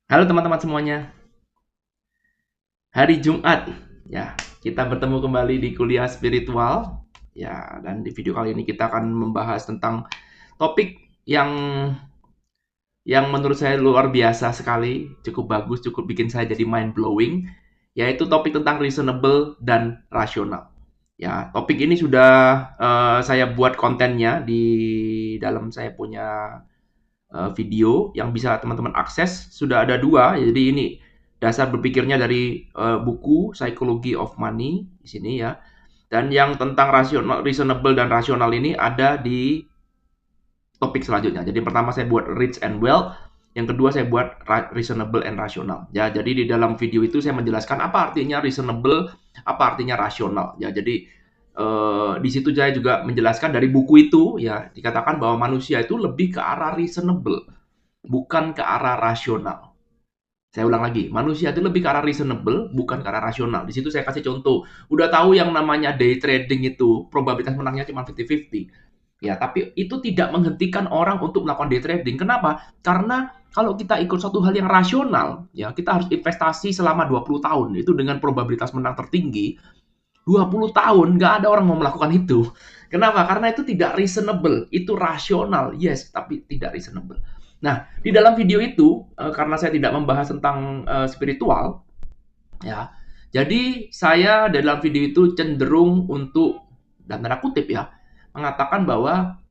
Halo teman-teman semuanya, hari Jumat ya kita bertemu kembali di kuliah spiritual ya, dan di video kali ini kita akan membahas tentang topik yang menurut saya luar biasa sekali, cukup bagus, cukup bikin saya jadi mind blowing, yaitu topik tentang reasonable dan rasional. Ya, topik ini sudah saya buat kontennya di dalam saya punya video yang bisa teman-teman akses. Sudah ada dua, jadi ini dasar berpikirnya dari buku Psychology of Money di sini ya. Dan yang tentang rasional, reasonable dan rasional ini ada di topik selanjutnya. Jadi pertama saya buat rich and well, yang kedua saya buat reasonable and rasional. Ya, jadi di dalam video itu saya menjelaskan apa artinya reasonable, apa artinya rasional. Ya, jadi di situ saya juga menjelaskan dari buku itu ya dikatakan bahwa manusia itu lebih ke arah reasonable, bukan ke arah rasional. Saya ulang lagi, manusia itu lebih ke arah reasonable, bukan ke arah rasional. Di situ saya kasih contoh. Udah tahu yang namanya day trading itu probabilitas menangnya cuma 50-50. Ya, tapi itu tidak menghentikan orang untuk melakukan day trading. Kenapa? Karena kalau kita ikut suatu hal yang rasional, ya kita harus investasi selama 20 tahun. Itu dengan probabilitas menang tertinggi. 20 tahun nggak ada orang mau melakukan itu. Kenapa? Karena itu tidak reasonable. Itu rasional, yes, tapi tidak reasonable. Nah, di dalam video itu, karena saya tidak membahas tentang spiritual, ya, jadi saya dalam video itu cenderung untuk, dan tanda kutip ya, mengatakan bahwa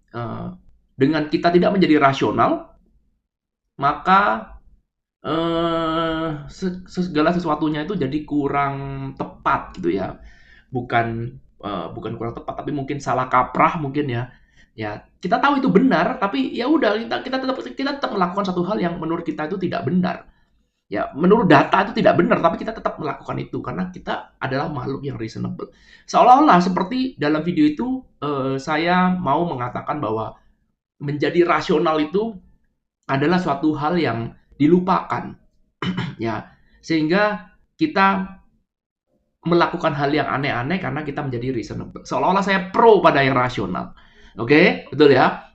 dengan kita tidak menjadi rasional, maka segala sesuatunya itu jadi kurang tepat gitu ya. Bukan kurang tepat, tapi mungkin salah kaprah mungkin ya. Ya, kita tahu itu benar, tapi ya udah kita tetap melakukan satu hal yang menurut kita itu tidak benar. Ya, menurut data itu tidak benar, tapi kita tetap melakukan itu karena kita adalah makhluk yang reasonable. Seolah-olah seperti dalam video itu saya mau mengatakan bahwa menjadi rasional itu adalah suatu hal yang dilupakan, ya. Sehingga kita melakukan hal yang aneh-aneh karena kita menjadi reasonable. Seolah-olah saya pro pada yang rasional. Oke, betul ya?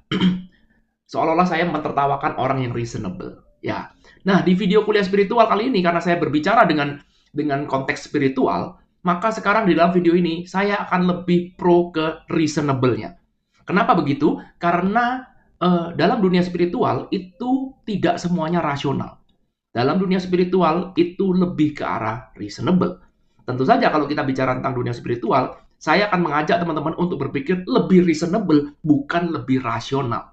Seolah-olah saya mentertawakan orang yang reasonable. Ya. Nah, di video kuliah spiritual kali ini karena saya berbicara dengan konteks spiritual, maka sekarang di dalam video ini saya akan lebih pro ke reasonable-nya. Kenapa begitu? Karena dalam dunia spiritual itu tidak semuanya rasional. Dalam dunia spiritual itu lebih ke arah reasonable. Tentu saja kalau kita bicara tentang dunia spiritual, saya akan mengajak teman-teman untuk berpikir lebih reasonable, bukan lebih rasional.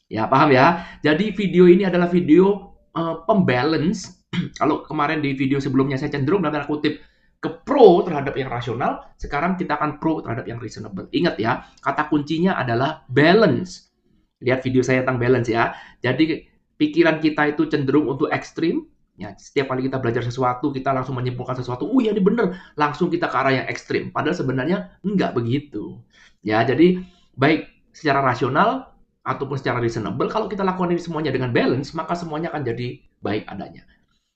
Ya, paham ya? Jadi video ini adalah video pembalance. Kalau kemarin di video sebelumnya saya cenderung dalam tanda kutip ke pro terhadap yang rasional, sekarang kita akan pro terhadap yang reasonable. Ingat ya, kata kuncinya adalah balance. Lihat video saya tentang balance ya. Jadi pikiran kita itu cenderung untuk ekstrim. Ya, setiap kali kita belajar sesuatu, kita langsung menyimpulkan sesuatu. Oh ya, ini bener. Langsung kita ke arah yang ekstrim. Padahal sebenarnya enggak begitu. Ya, jadi baik secara rasional ataupun secara reasonable, kalau kita lakukan ini semuanya dengan balance, maka semuanya akan jadi baik adanya.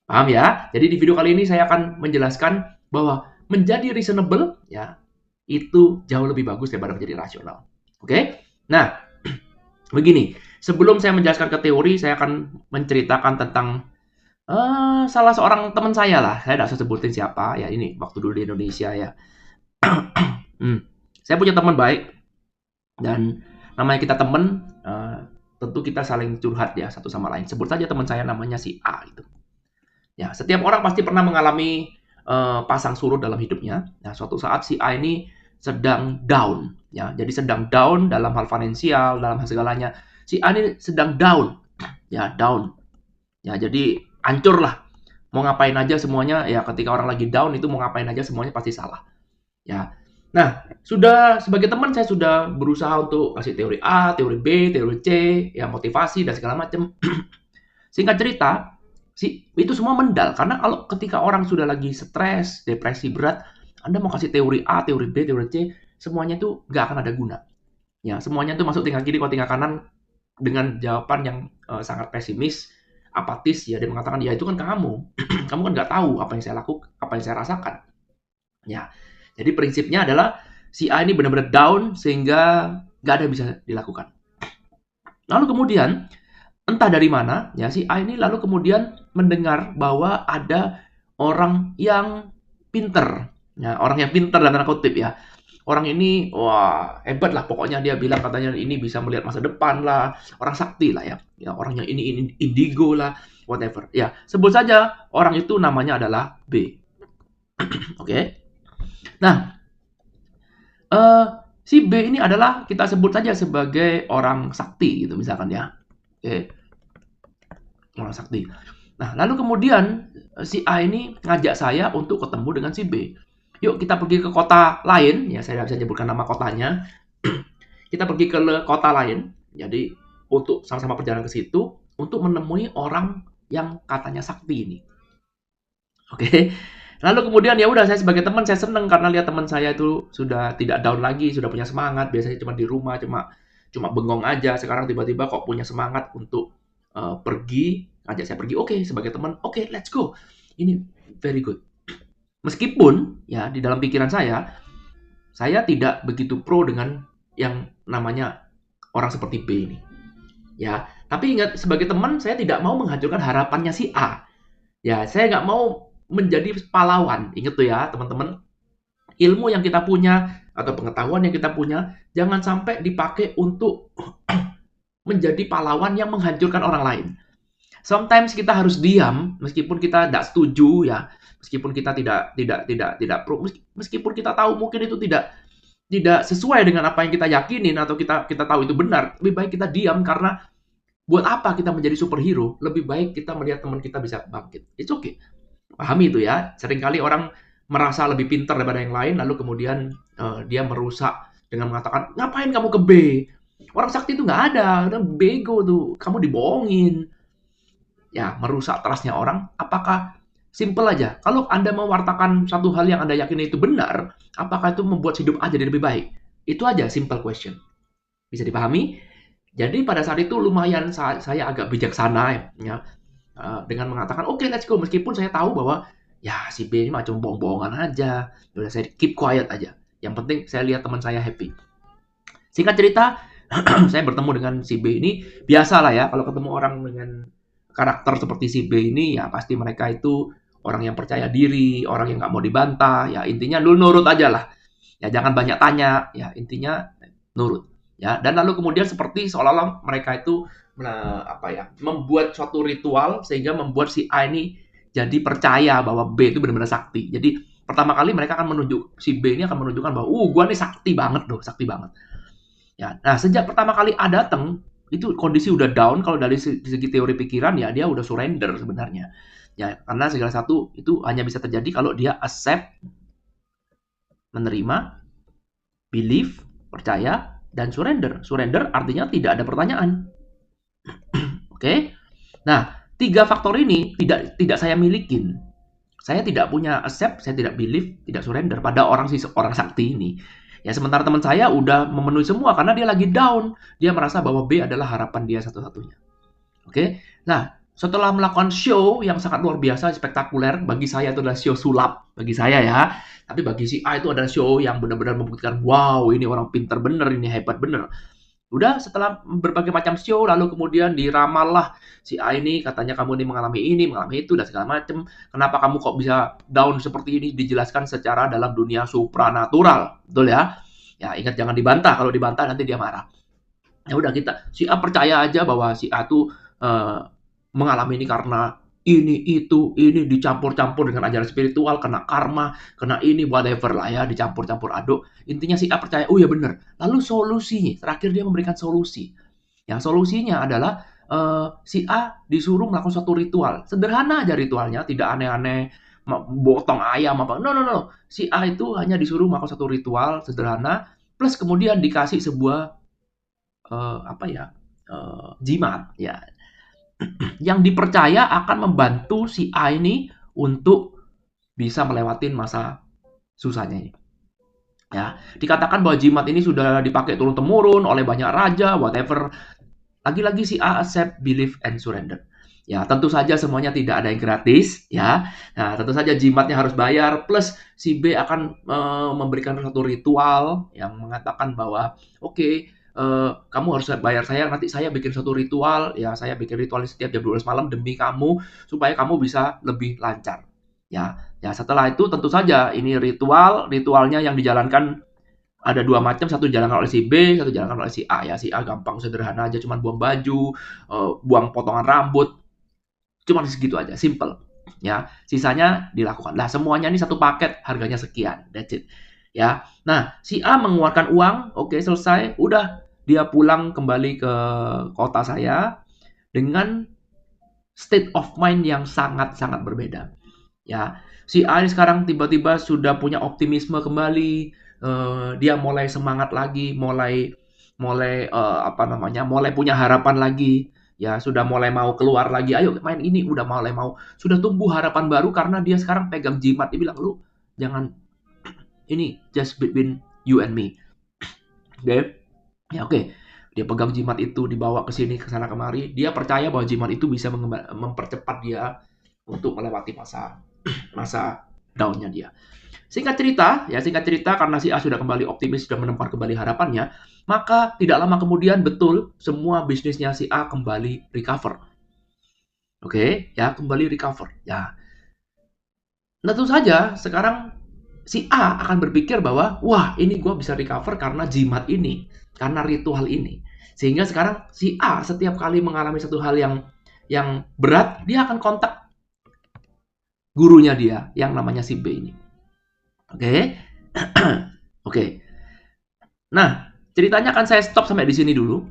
Paham ya? Jadi di video kali ini saya akan menjelaskan bahwa menjadi reasonable ya itu jauh lebih bagus daripada menjadi rasional. Oke? Nah, begini, sebelum saya menjelaskan ke teori, saya akan menceritakan tentang salah seorang teman saya lah. Saya tidak usah sebutin siapa ya, ini waktu dulu di Indonesia ya. Saya punya teman baik dan namanya kita teman, tentu kita saling curhat ya satu sama lain. Sebut saja teman saya namanya si A itu. Ya, setiap orang pasti pernah mengalami pasang surut dalam hidupnya. Nah, suatu saat si A ini sedang down, ya. Jadi sedang down dalam hal finansial, dalam hal segalanya. Si A ini sedang down, ya down. Ya, jadi hancur lah. Mau ngapain aja semuanya, ya ketika orang lagi down itu mau ngapain aja semuanya pasti salah. Ya. Nah, sudah sebagai teman saya sudah berusaha untuk kasih teori A, teori B, teori C, ya motivasi dan segala macam. Singkat cerita, itu semua mendal karena kalau ketika orang sudah lagi stres, depresi berat, Anda mau kasih teori A, teori B, teori C, semuanya itu nggak akan ada guna. Ya, semuanya itu masuk tingkat kiri, kalau tingkat kanan dengan jawaban yang sangat pesimis, apatis ya, dia mengatakan ya itu kan kamu, kamu kan nggak tahu apa yang saya lakukan, apa yang saya rasakan. Ya, jadi prinsipnya adalah si A ini benar-benar down sehingga nggak ada yang bisa dilakukan. Lalu kemudian entah dari mana, ya si A ini lalu kemudian mendengar bahwa ada orang yang pinter. Ya, orang yang pinter dalam tanda kutip ya. Orang ini wah hebat lah pokoknya dia bilang katanya ini bisa melihat masa depan lah, orang sakti lah ya. Ya orang yang ini indigo lah, whatever. Ya, sebut saja orang itu namanya adalah B. Oke. Okay? Nah, eh si B ini adalah kita sebut saja sebagai orang sakti gitu misalkan ya. Oke. Okay. Orang sakti. Nah, lalu kemudian si A ini ngajak saya untuk ketemu dengan si B. Yuk kita pergi ke kota lain, ya saya tidak bisa nyebutkan nama kotanya. Kita pergi ke kota lain, jadi untuk sama-sama perjalanan ke situ untuk menemui orang yang katanya sakti ini. Oke. Lalu kemudian ya udah saya sebagai teman saya seneng karena lihat teman saya itu sudah tidak down lagi, sudah punya semangat. Biasanya cuma di rumah cuma bengong aja. Sekarang tiba-tiba kok punya semangat untuk pergi, ngajak saya pergi. Oke, sebagai teman, oke, let's go. Ini very good. Meskipun ya di dalam pikiran saya tidak begitu pro dengan yang namanya orang seperti B ini. Ya, tapi ingat sebagai teman saya tidak mau menghancurkan harapannya si A. Ya, saya nggak mau menjadi pahlawan. Ingat tuh ya, teman-teman. Ilmu yang kita punya atau pengetahuan yang kita punya jangan sampai dipakai untuk menjadi pahlawan yang menghancurkan orang lain. Sometimes kita harus diam meskipun kita tidak setuju ya, meskipun kita tidak pro, meskipun kita tahu mungkin itu tidak sesuai dengan apa yang kita yakinin atau kita tahu itu benar. Lebih baik kita diam karena buat apa kita menjadi superhero? Lebih baik kita melihat teman kita bisa bangkit. It's okay. Pahami itu ya. Seringkali orang merasa lebih pintar daripada yang lain lalu kemudian dia merusak dengan mengatakan, "Ngapain kamu ke B? Orang sakti itu nggak ada, udah bego tuh, kamu dibohongin." Ya, merusak trust-nya orang. Apakah simple aja? Kalau Anda mewartakan satu hal yang Anda yakini itu benar, apakah itu membuat hidup Anda jadi lebih baik? Itu aja simple question. Bisa dipahami? Jadi pada saat itu lumayan saya agak bijaksana ya dengan mengatakan oke, let's go meskipun saya tahu bahwa ya si B ini macam bohong-bohongan aja. Udah saya keep quiet aja. Yang penting saya lihat teman saya happy. Singkat cerita, saya bertemu dengan si B ini biasalah ya kalau ketemu orang dengan karakter seperti si B ini ya pasti mereka itu orang yang percaya diri, orang yang nggak mau dibantah, ya intinya lu nurut aja lah. Ya jangan banyak tanya, ya intinya nurut. Ya, dan lalu kemudian seperti seolah-olah mereka itu membuat suatu ritual sehingga membuat si A ini jadi percaya bahwa B itu benar-benar sakti. Jadi pertama kali mereka akan si B ini akan menunjukkan bahwa gua nih sakti banget loh, sakti banget. Ya, nah sejak pertama kali A datang itu kondisi udah down kalau dari segi teori pikiran ya dia udah surrender sebenarnya. Ya, karena segala satu itu hanya bisa terjadi kalau dia accept, menerima, believe, percaya, dan surrender. Surrender artinya tidak ada pertanyaan. Oke? Nah, 3 faktor ini tidak saya milikin. Saya tidak punya accept, saya tidak believe, tidak surrender pada orang sakti ini. Ya sementara teman saya udah memenuhi semua karena dia lagi down. Dia merasa bahwa B adalah harapan dia satu-satunya. Oke? Nah, setelah melakukan show yang sangat luar biasa, spektakuler, bagi saya itu adalah show sulap, bagi saya ya. Tapi bagi si A itu adalah show yang benar-benar membuktikan, wow ini orang pinter bener, ini hebat bener. Udah setelah berbagai macam show, lalu kemudian diramal lah si A ini, katanya kamu ini, mengalami itu, dan segala macam. Kenapa kamu kok bisa down seperti ini? Dijelaskan secara dalam dunia supranatural. Betul ya? Ya ingat jangan dibantah, kalau dibantah nanti dia marah. Ya udah si A percaya aja bahwa si A tuh mengalami ini karena ini dicampur-campur dengan ajaran spiritual, kena karma, kena ini whatever lah ya, dicampur-campur aduk. Intinya si A percaya, oh ya benar. Lalu solusinya, terakhir dia memberikan solusi. Yang solusinya adalah si A disuruh melakukan suatu ritual. Sederhana aja ritualnya, tidak aneh-aneh, potong ayam apa. No. Si A itu hanya disuruh melakukan satu ritual sederhana, plus kemudian dikasih sebuah jimat ya yang dipercaya akan membantu si A ini untuk bisa melewatin masa susahnya ini. Ya, dikatakan bahwa jimat ini sudah dipakai turun-temurun oleh banyak raja, whatever. Lagi-lagi si A accept, believe, and surrender. Ya, tentu saja semuanya tidak ada yang gratis, ya. Nah, tentu saja jimatnya harus bayar, plus si B akan memberikan satu ritual yang mengatakan bahwa, oke, kamu harus bayar saya, nanti saya bikin suatu ritual, ya saya bikin ritual setiap jam 12 malam demi kamu, supaya kamu bisa lebih lancar. Ya, setelah itu tentu saja ini ritualnya yang dijalankan ada dua macam, satu dijalankan oleh si B, satu dijalankan oleh si A. Ya, si A gampang sederhana aja, cuma buang baju, buang potongan rambut, cuma segitu aja, simple. Ya, sisanya dilakukan. Nah, semuanya ini satu paket, harganya sekian. That's it. Ya. Nah, si A mengeluarkan uang, oke, selesai, udah dia pulang kembali ke kota saya dengan state of mind yang sangat-sangat berbeda. Ya, si A ini sekarang tiba-tiba sudah punya optimisme kembali, dia mulai semangat lagi, mulai mulai apa namanya, mulai punya harapan lagi, ya sudah mulai mau keluar lagi, ayo main ini, udah mulai mau, sudah tumbuh harapan baru karena dia sekarang pegang jimat, dia bilang, lu jangan, ini just between you and me, oke, okay? Ya oke, okay. Dia pegang jimat itu, dibawa ke sini, ke sana kemari, dia percaya bahwa jimat itu bisa mempercepat dia untuk melewati masa down-nya dia. Singkat cerita, karena si A sudah kembali optimis, sudah menempat kembali harapannya, maka tidak lama kemudian betul semua bisnisnya si A kembali recover. Oke, ya kembali recover. Ya, tentu saja sekarang si A akan berpikir bahwa, wah ini gue bisa recover karena jimat ini, karena ritual ini. Sehingga sekarang si A setiap kali mengalami satu hal yang berat, dia akan kontak gurunya dia yang namanya si B ini. Oke. Oke. Nah, ceritanya akan saya stop sampai di sini dulu.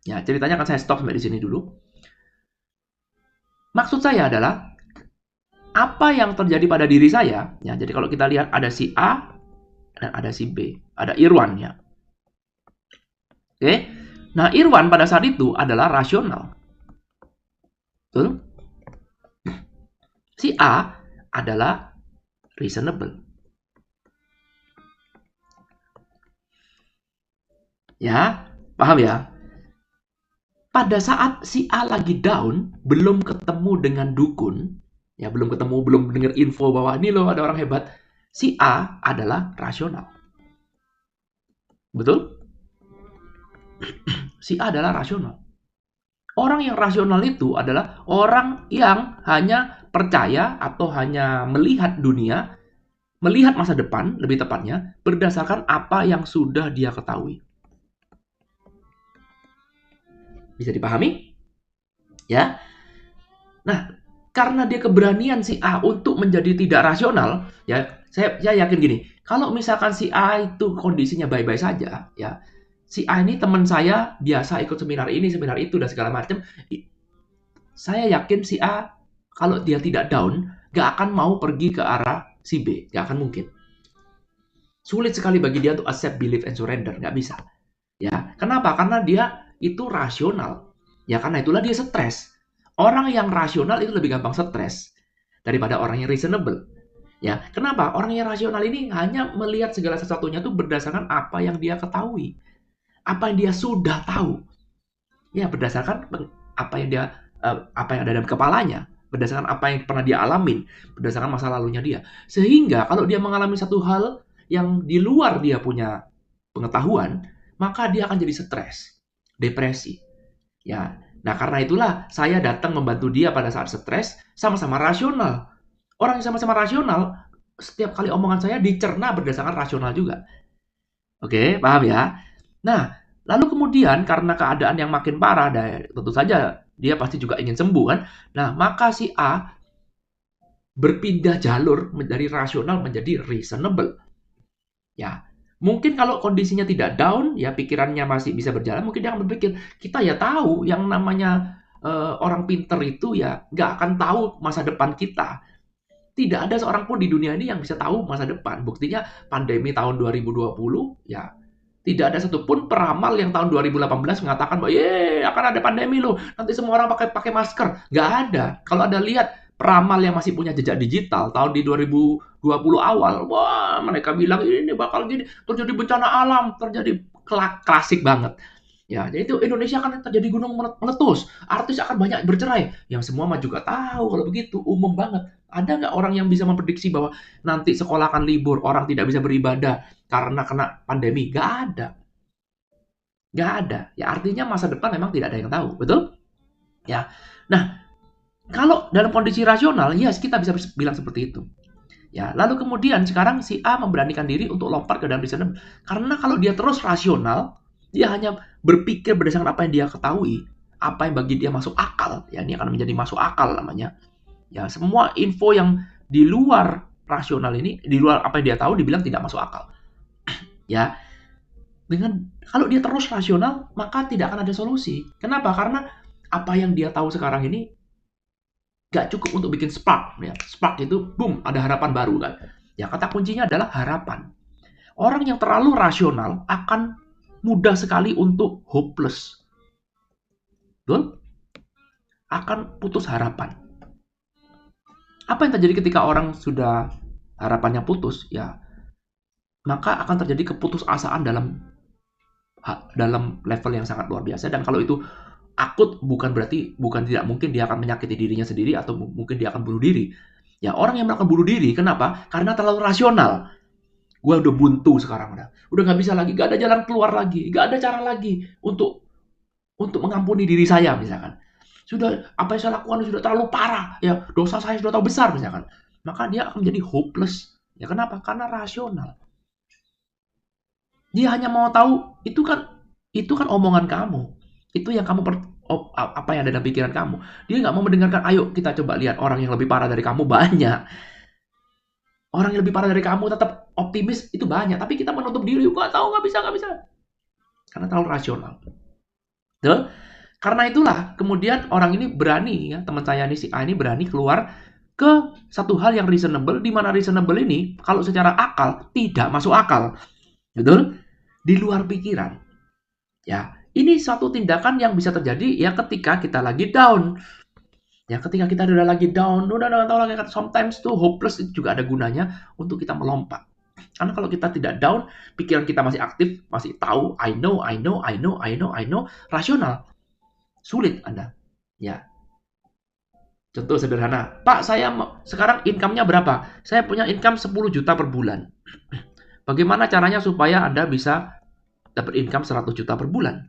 Ya, ceritanya akan saya stop sampai di sini dulu. Maksud saya adalah apa yang terjadi pada diri saya. Ya, jadi kalau kita lihat ada si A dan ada si B, ada Irwan ya. Oke. Nah, Irwan pada saat itu adalah rasional. Betul? Si A adalah reasonable. Ya, paham ya? Pada saat si A lagi down, belum ketemu dengan dukun, ya belum dengar info bahwa ini loh ada orang hebat, si A adalah rasional. Betul? Si A adalah rasional. Orang yang rasional itu adalah orang yang hanya percaya atau hanya melihat dunia, melihat masa depan, lebih tepatnya, berdasarkan apa yang sudah dia ketahui. Bisa dipahami? Ya. Nah, karena dia keberanian si A untuk menjadi tidak rasional, ya, saya yakin gini, kalau misalkan si A itu kondisinya baik-baik saja, ya, si A ini teman saya, biasa ikut seminar ini, seminar itu, dan segala macam, saya yakin si A, kalau dia tidak down, gak akan mau pergi ke arah si B, gak akan mungkin. Sulit sekali bagi dia untuk accept, believe, and surrender, gak bisa. Ya, kenapa? Karena dia itu rasional. Ya, karena itulah dia stres. Orang yang rasional itu lebih gampang stres daripada orang yang reasonable. Ya, kenapa? Orang yang rasional ini hanya melihat segala sesuatunya itu berdasarkan apa yang dia ketahui, apa yang dia sudah tahu. Ya, berdasarkan apa yang ada dalam kepalanya, berdasarkan apa yang pernah dia alamin, berdasarkan masa lalunya dia. Sehingga kalau dia mengalami satu hal yang di luar dia punya pengetahuan, maka dia akan jadi stres, depresi. Ya, nah karena itulah saya datang membantu dia pada saat stres, sama-sama rasional. Orang yang sama-sama rasional, setiap kali omongan saya dicerna berdasarkan rasional juga. Oke, paham ya? Nah, lalu kemudian karena keadaan yang makin parah, dan tentu saja dia pasti juga ingin sembuh kan. Nah, maka si A berpindah jalur dari rasional menjadi reasonable. Ya, mungkin kalau kondisinya tidak down, ya pikirannya masih bisa berjalan, mungkin dia akan berpikir, kita ya tahu yang namanya orang pinter itu ya nggak akan tahu masa depan kita. Tidak ada seorang pun di dunia ini yang bisa tahu masa depan. Buktinya pandemi tahun 2020, ya tidak ada satupun peramal yang tahun 2018 mengatakan bahwa akan ada pandemi loh, nanti semua orang pakai masker. Nggak ada. Kalau Anda lihat peramal yang masih punya jejak digital tahun di 2020 awal, wah mereka bilang ini bakal gini, terjadi bencana alam, terjadi klasik banget. Ya, jadi itu Indonesia akan terjadi gunung meletus, artis akan banyak bercerai. Yang semua mah juga tahu kalau begitu, umum banget. Ada nggak orang yang bisa memprediksi bahwa nanti sekolah akan libur, orang tidak bisa beribadah karena kena pandemi? Nggak ada. Nggak ada. Ya artinya masa depan memang tidak ada yang tahu, betul? Ya. Nah, kalau dalam kondisi rasional, yes kita bisa bilang seperti itu. Ya, lalu kemudian sekarang si A memberanikan diri untuk lompat ke dalam reasonable. Karena kalau dia terus rasional, dia hanya berpikir berdasarkan apa yang dia ketahui, apa yang bagi dia masuk akal, ya ini akan menjadi masuk akal namanya. Ya, semua info yang di luar rasional ini, di luar apa yang dia tahu dibilang tidak masuk akal. Ya, dengan kalau dia terus rasional, maka tidak akan ada solusi. Kenapa? Karena apa yang dia tahu sekarang ini gak cukup untuk bikin spark. Ya. Spark itu, boom, ada harapan baru kan. Ya, kata kuncinya adalah harapan. Orang yang terlalu rasional akan mudah sekali untuk hopeless. Betul? Akan putus harapan. Apa yang terjadi ketika orang sudah harapannya putus? Ya, maka akan terjadi keputusasaan dalam level yang sangat luar biasa. Dan kalau itu akut, bukan tidak mungkin dia akan menyakiti dirinya sendiri atau mungkin dia akan bunuh diri. Ya, orang yang melakukan bunuh diri, kenapa? Karena terlalu rasional. Gue udah buntu sekarang, udah nggak bisa lagi, nggak ada jalan keluar lagi, nggak ada cara lagi untuk mengampuni diri saya misalkan. Sudah apa yang saya lakukan sudah terlalu parah, ya dosa saya sudah terlalu besar misalkan. Maka dia akan menjadi hopeless. Ya kenapa? Karena rasional. Dia hanya mau tahu itu kan omongan kamu. Itu yang kamu apa yang ada dalam pikiran kamu. Dia nggak mau mendengarkan, ayo kita coba lihat orang yang lebih parah dari kamu banyak. Orang yang lebih parah dari kamu tetap optimis itu banyak, tapi kita menutup diri, nggak tahu, nggak bisa. Karena terlalu rasional. Betul? Karena itulah kemudian orang ini berani, ya teman saya ini si A ini berani keluar ke satu hal yang reasonable, di mana reasonable ini kalau secara akal tidak masuk akal. Betul? Di luar pikiran. Ya, ini suatu tindakan yang bisa terjadi ya ketika kita lagi down. Ya, ketika kita udah lagi down, udah tahu lagi, sometimes tuh hopeless itu juga ada gunanya untuk kita melompat. Karena kalau kita tidak down, pikiran kita masih aktif, masih tahu, I know, rasional. Sulit Anda. Ya, contoh sederhana. Pak, saya sekarang income-nya berapa? Saya punya income 10 juta per bulan. Bagaimana caranya supaya Anda bisa dapat income 100 juta per bulan?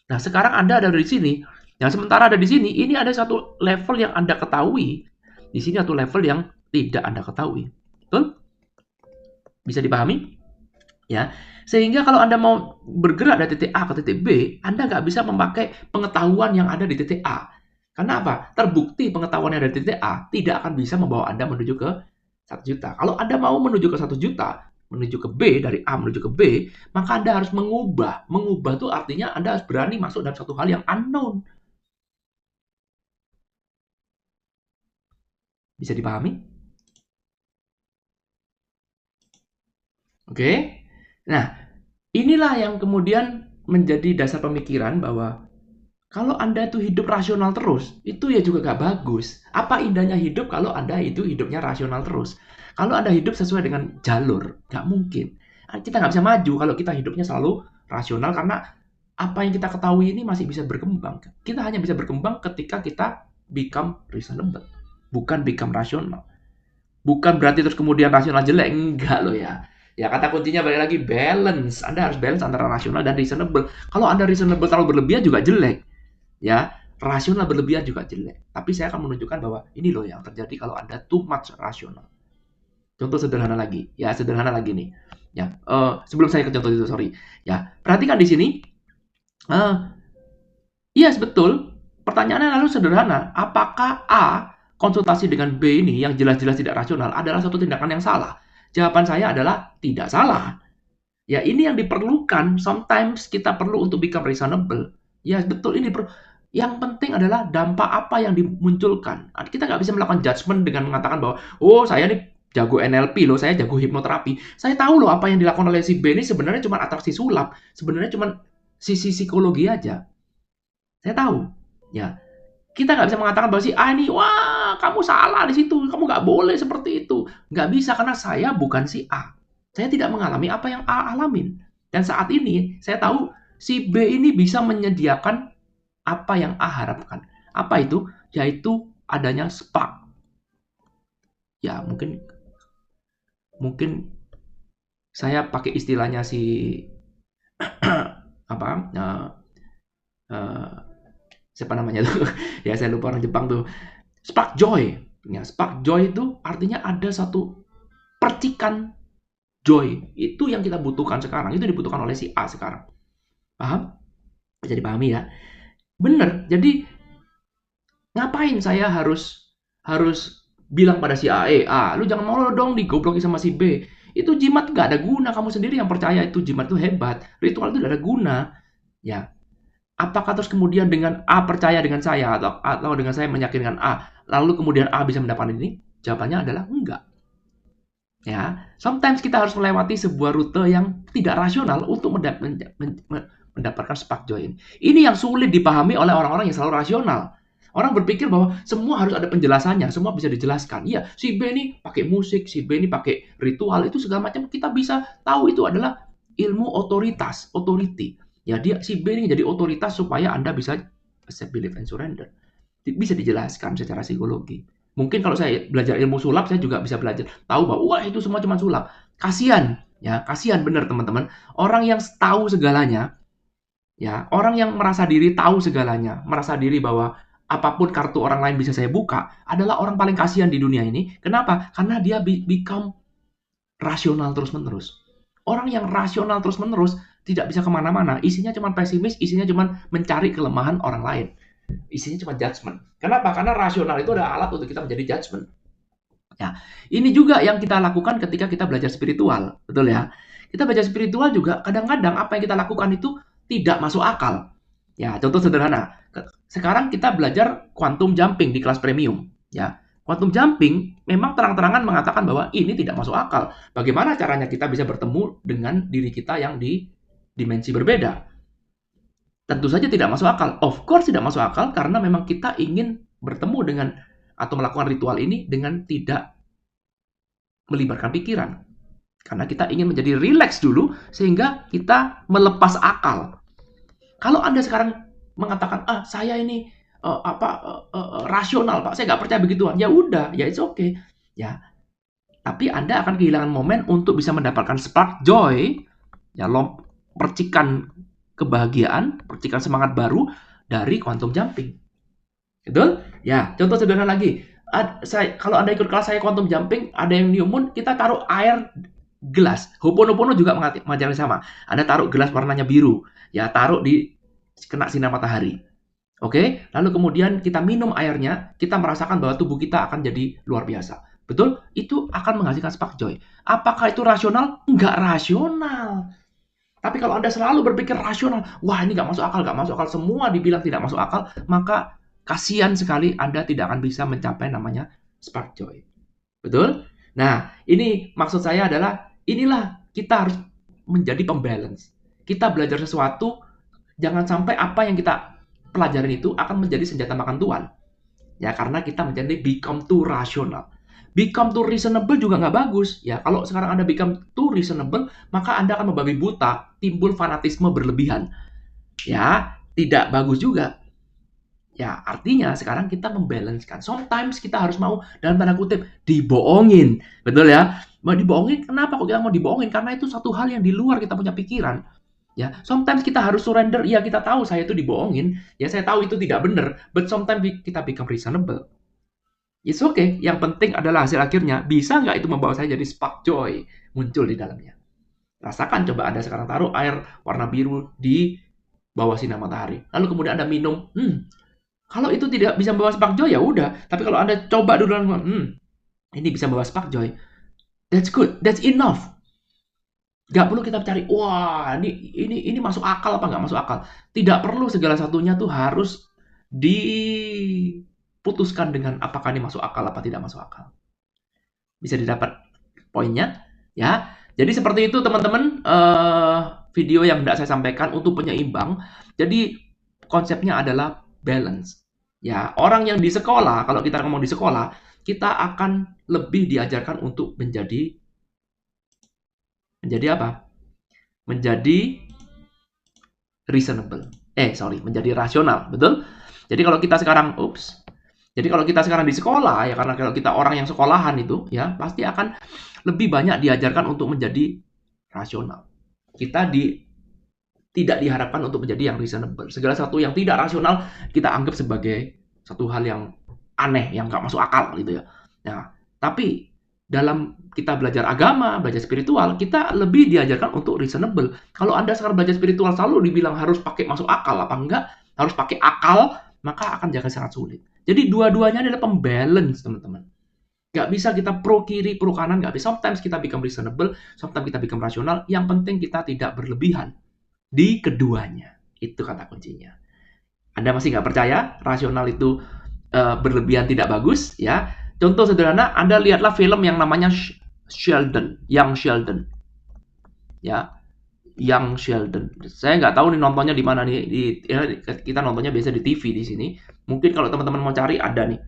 Nah, sekarang Anda ada di sini. Yang sementara ada di sini, ini ada satu level yang Anda ketahui. Di sini satu level yang tidak Anda ketahui. Betul? Bisa dipahami? Ya. Sehingga kalau Anda mau bergerak dari titik A ke titik B, Anda nggak bisa memakai pengetahuan yang ada di titik A. Karena apa? Terbukti pengetahuan yang ada di titik A tidak akan bisa membawa Anda menuju ke 1 juta. Kalau Anda mau menuju ke 1 juta, menuju ke B, dari A menuju ke B, maka Anda harus mengubah. Mengubah itu artinya Anda harus berani masuk dalam satu hal yang unknown. Bisa dipahami? Oke? Nah, inilah yang kemudian menjadi dasar pemikiran bahwa kalau Anda itu hidup rasional terus, itu ya juga gak bagus. Apa indahnya hidup kalau Anda itu hidupnya rasional terus? Kalau Anda hidup sesuai dengan jalur, gak mungkin. Kita nggak bisa maju kalau kita hidupnya selalu rasional, karena apa yang kita ketahui ini masih bisa berkembang. Kita hanya bisa berkembang ketika kita become reasonable, bukan become rasional. Bukan berarti terus kemudian rasional jelek, enggak loh ya. Ya kata kuncinya balik lagi balance. Anda harus balance antara rasional dan reasonable. Kalau Anda reasonable terlalu berlebihan juga jelek. Ya, rasional berlebihan juga jelek. Tapi saya akan menunjukkan bahwa ini loh yang terjadi kalau Anda too much rasional. Contoh sederhana lagi. Ya, sederhana lagi nih. Ya, sebelum saya ke contoh itu, sorry. Ya, perhatikan di sini. Yes, betul. Pertanyaannya lalu sederhana. Apakah A konsultasi dengan B ini yang jelas-jelas tidak rasional adalah suatu tindakan yang salah? Jawaban saya adalah tidak salah. Ya, ini yang diperlukan. Sometimes kita perlu untuk become reasonable. Ya, betul ini. Yang penting adalah dampak apa yang dimunculkan. Kita nggak bisa melakukan judgement dengan mengatakan bahwa, oh saya nih jago NLP loh, saya jago hipnoterapi. Saya tahu loh apa yang dilakukan oleh si B ini sebenarnya cuma atraksi sulap. Sebenarnya cuma sisi psikologi aja. Saya tahu. Ya, kita nggak bisa mengatakan bahwa si A ini, wah kamu salah di situ, kamu nggak boleh seperti itu. Nggak bisa karena saya bukan si A. Saya tidak mengalami apa yang A alamin. Dan saat ini saya tahu si B ini bisa menyediakan apa yang A harapkan. Apa itu? Yaitu adanya spark. Ya mungkin saya pakai istilahnya si apa siapa namanya tuh? Ya saya lupa, orang Jepang tuh. Spark joy. Ya, spark joy itu artinya ada satu percikan joy. Itu yang kita butuhkan sekarang. Itu dibutuhkan oleh si A sekarang. Paham? Bisa dipahami ya. Bener. Jadi ngapain saya harus harus bilang pada si A, lu jangan mau dong digoblokin sama si B. Itu jimat gak ada guna. Kamu sendiri yang percaya itu jimat itu hebat. Ritual itu gak ada guna. Ya, apakah terus kemudian dengan A percaya dengan saya atau dengan saya meyakinkan A, lalu kemudian A bisa mendapatkan ini? Jawabannya adalah enggak. Ya, sometimes kita harus melewati sebuah rute yang tidak rasional untuk mendapatkan spark joy ini. Ini yang sulit dipahami oleh orang-orang yang selalu rasional. Orang berpikir bahwa semua harus ada penjelasannya, semua bisa dijelaskan. Iya, si B ini pakai musik, si B ini pakai ritual, itu segala macam kita bisa tahu itu adalah ilmu otoritas, authority. Ya, si B ini jadi otoritas supaya Anda bisa accept, believe, and surrender. Bisa dijelaskan secara psikologi. Mungkin kalau saya belajar ilmu sulap, saya juga bisa belajar tahu bahwa wah itu semua cuma sulap. Kasihan, ya kasihan benar teman-teman. Orang yang tahu segalanya, ya orang yang merasa diri tahu segalanya, merasa diri bahwa apapun kartu orang lain bisa saya buka, adalah orang paling kasihan di dunia ini. Kenapa? Karena dia become rasional terus-menerus. Orang yang rasional terus-menerus tidak bisa kemana-mana. Isinya cuma pesimis, isinya cuma mencari kelemahan orang lain. Isinya cuma judgment. Kenapa? Karena rasional itu adalah alat untuk kita menjadi judgment. Ya, ini juga yang kita lakukan ketika kita belajar spiritual, betul ya? Kita belajar spiritual juga kadang-kadang apa yang kita lakukan itu tidak masuk akal. Ya, contoh sederhana. Sekarang kita belajar quantum jumping di kelas premium, ya. Quantum jumping memang terang-terangan mengatakan bahwa ini tidak masuk akal. Bagaimana caranya kita bisa bertemu dengan diri kita yang di dimensi berbeda? Tentu saja tidak masuk akal. Of course tidak masuk akal karena memang kita ingin bertemu dengan atau melakukan ritual ini dengan tidak melibatkan pikiran. Karena kita ingin menjadi rileks dulu sehingga kita melepas akal. Kalau Anda sekarang mengatakan, saya ini rasional Pak, saya nggak percaya begituan. Ya udah, ya it's okay. Ya, tapi Anda akan kehilangan momen untuk bisa mendapatkan spark joy, ya percikan kebahagiaan, percikan semangat baru dari quantum jumping. Betul? Ya, contoh sederhana lagi. Kalau Anda ikut kelas saya quantum jumping, ada yang new moon, kita taruh air gelas. Ho'oponopono juga mengajarkan sama. Anda taruh gelas warnanya biru. Ya, taruh di kena sinar matahari. Oke? Lalu kemudian kita minum airnya, kita merasakan bahwa tubuh kita akan jadi luar biasa. Betul? Itu akan menghasilkan spark joy. Apakah itu rasional? Enggak rasional. Tapi kalau Anda selalu berpikir rasional, wah ini nggak masuk akal, semua dibilang tidak masuk akal, maka kasihan sekali Anda tidak akan bisa mencapai namanya spark joy. Betul? Nah, ini maksud saya adalah, inilah kita harus menjadi pembalance. Kita belajar sesuatu, jangan sampai apa yang kita pelajarin itu akan menjadi senjata makan tuan. Ya, karena kita menjadi become too rasional. Become too reasonable juga nggak bagus. Ya, kalau sekarang Anda become too reasonable, maka Anda akan membabi buta, timbul fanatisme berlebihan. Ya, tidak bagus juga. Ya, artinya sekarang kita membalancekan. Sometimes kita harus mau, dalam tanda kutip, dibohongin. Betul ya? Mau dibohongin, kenapa kok kita mau dibohongin? Karena itu satu hal yang di luar kita punya pikiran. Ya, sometimes kita harus surrender. Ya, kita tahu saya itu dibohongin. Ya, saya tahu itu tidak benar. But sometimes kita become reasonable. It's okay. Yang penting adalah hasil akhirnya. Bisa nggak itu membawa saya jadi spark joy muncul di dalamnya? Rasakan, coba Anda sekarang taruh air warna biru di bawah sinar matahari. Lalu kemudian Anda minum. Kalau itu tidak bisa membawa spark joy, ya udah. Tapi kalau Anda coba dulu, ini bisa membawa spark joy. That's good. That's enough. Nggak perlu kita cari, wah ini masuk akal apa nggak masuk akal. Tidak perlu segala satunya tuh harus putuskan dengan apakah ini masuk akal apa tidak masuk akal. Bisa didapat poinnya, ya. Jadi seperti itu teman-teman, video yang hendak saya sampaikan untuk penyeimbang. Jadi konsepnya adalah balance. Ya, orang yang di sekolah, kalau kita ngomong di sekolah, kita akan lebih diajarkan untuk menjadi apa? Menjadi reasonable. Menjadi rasional, betul? Jadi kalau kita sekarang, jadi kalau kita sekarang di sekolah, ya karena kalau kita orang yang sekolahan itu, ya pasti akan lebih banyak diajarkan untuk menjadi rasional. Kita tidak diharapkan untuk menjadi yang reasonable. Segala sesuatu yang tidak rasional kita anggap sebagai satu hal yang aneh, yang nggak masuk akal gitu ya. Nah, tapi dalam kita belajar agama, belajar spiritual, kita lebih diajarkan untuk reasonable. Kalau Anda sekarang belajar spiritual selalu dibilang harus pakai masuk akal apa enggak, harus pakai akal, maka akan jadi sangat sulit. Jadi dua-duanya adalah pembalance, teman-teman. Nggak bisa kita pro kiri, pro kanan, nggak bisa. Sometimes kita become reasonable, sometimes kita become rasional. Yang penting kita tidak berlebihan di keduanya. Itu kata kuncinya. Anda masih nggak percaya rasional itu berlebihan tidak bagus? Ya, contoh sederhana, Anda lihatlah film yang namanya Sheldon, Young Sheldon. Ya, Young Sheldon. Saya nggak tahu nih nontonnya di mana nih. Kita nontonnya biasa di TV di sini. Mungkin kalau teman-teman mau cari ada nih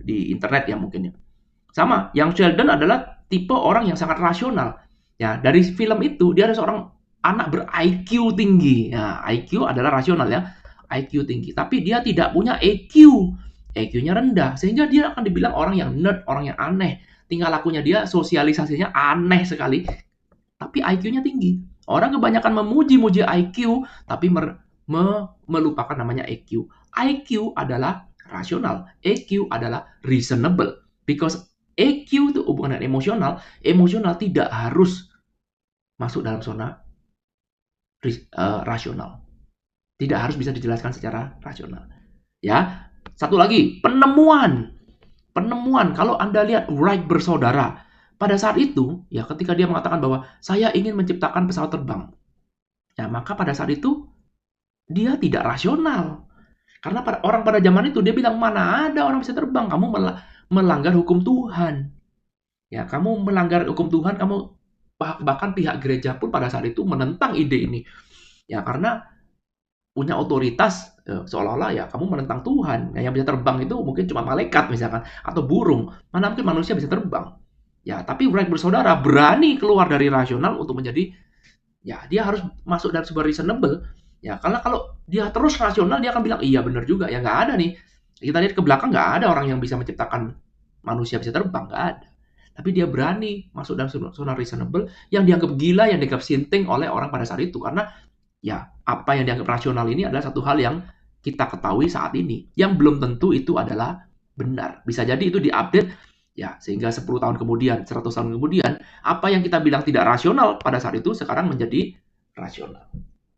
di internet ya mungkin ya. Sama, Young Sheldon adalah tipe orang yang sangat rasional. Ya, dari film itu dia ada seorang anak ber-IQ tinggi. Nah, IQ adalah rasional ya. IQ tinggi. Tapi dia tidak punya EQ. EQ-nya rendah. Sehingga dia akan dibilang orang yang nerd, orang yang aneh. Tingkah lakunya dia, sosialisasinya aneh sekali. Tapi IQ-nya tinggi. Orang kebanyakan memuji-muji IQ, tapi melupakan namanya EQ. IQ adalah rasional. EQ adalah reasonable. Because EQ itu hubungan dengan emosional. Emosional tidak harus masuk dalam zona rasional. Tidak harus bisa dijelaskan secara rasional. Ya, satu lagi, penemuan. Penemuan, kalau Anda lihat Wright bersaudara, pada saat itu, ya ketika dia mengatakan bahwa saya ingin menciptakan pesawat terbang. Ya, maka pada saat itu, dia tidak rasional. Karena orang pada zaman itu, dia bilang, mana ada orang bisa terbang, kamu melanggar hukum Tuhan. Ya, kamu melanggar hukum Tuhan, kamu bahkan pihak gereja pun pada saat itu menentang ide ini. Ya, karena punya otoritas seolah-olah ya kamu menentang Tuhan. Yang bisa terbang itu mungkin cuma malaikat misalkan atau burung. Mana mungkin manusia bisa terbang. Ya, tapi Wright bersaudara berani keluar dari rasional untuk menjadi ya dia harus masuk dalam sebuah reasonable. Ya, karena kalau dia terus rasional dia akan bilang iya benar juga. Ya nggak ada nih. Kita lihat ke belakang nggak ada orang yang bisa menciptakan manusia bisa terbang, nggak ada. Tapi dia berani masuk dalam zona reasonable yang dianggap gila, yang dianggap sinting oleh orang pada saat itu karena ya, apa yang dianggap rasional ini adalah satu hal yang kita ketahui saat ini. Yang belum tentu itu adalah benar. Bisa jadi itu diupdate, ya, sehingga 10 tahun kemudian, 100 tahun kemudian, apa yang kita bilang tidak rasional pada saat itu, sekarang menjadi rasional.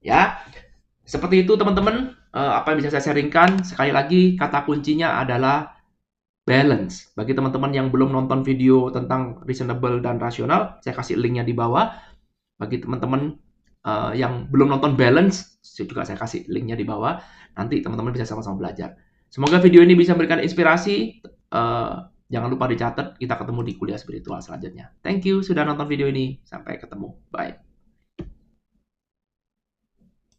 Ya, seperti itu teman-teman, apa yang bisa saya sharingkan. Sekali lagi, kata kuncinya adalah balance. Bagi teman-teman yang belum nonton video tentang reasonable dan rasional, saya kasih linknya di bawah. Bagi teman-teman yang belum nonton balance, juga saya kasih linknya di bawah. Nanti teman-teman bisa sama-sama belajar. Semoga video ini bisa memberikan inspirasi. Jangan lupa dicatat, kita ketemu di kuliah spiritual selanjutnya. Thank you sudah nonton video ini. Sampai ketemu. Bye.